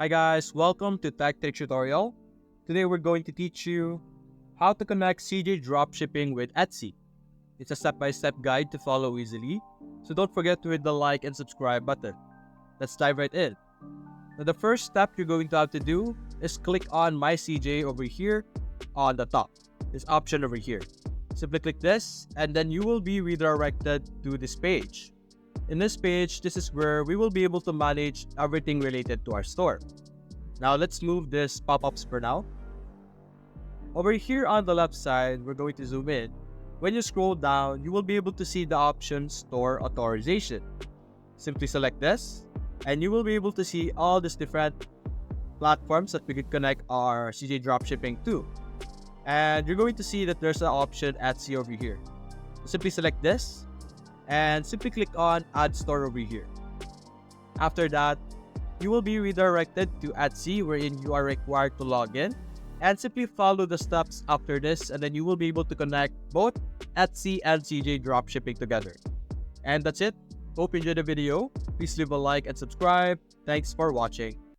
Hi guys, welcome to Tech Tutorial. Today we're going to teach you how to connect CJ Dropshipping with Etsy. It's a step-by-step guide to follow easily, so don't forget to hit the like and subscribe button. Let's dive right in. Now the first step you're going to have to do is click on My CJ over here on the top, this option over here. Simply click this and then you will be redirected to this page. In this page, this is where we will be able to manage everything related to our store. Now let's move this pop-ups for now. Over here on the left side, we're going to zoom in. When you scroll down, you will be able to see the option Store Authorization. Simply select this and you will be able to see all these different platforms that we could connect our CJ Dropshipping to. And you're going to see that there's an option Etsy over here. Simply select this and simply click on Add Store over here. After that, you will be redirected to Etsy wherein you are required to log in and simply follow the steps after this, and then you will be able to connect both Etsy and CJ Dropshipping together. And that's it. Hope you enjoyed the video. Please leave a like and subscribe. Thanks for watching.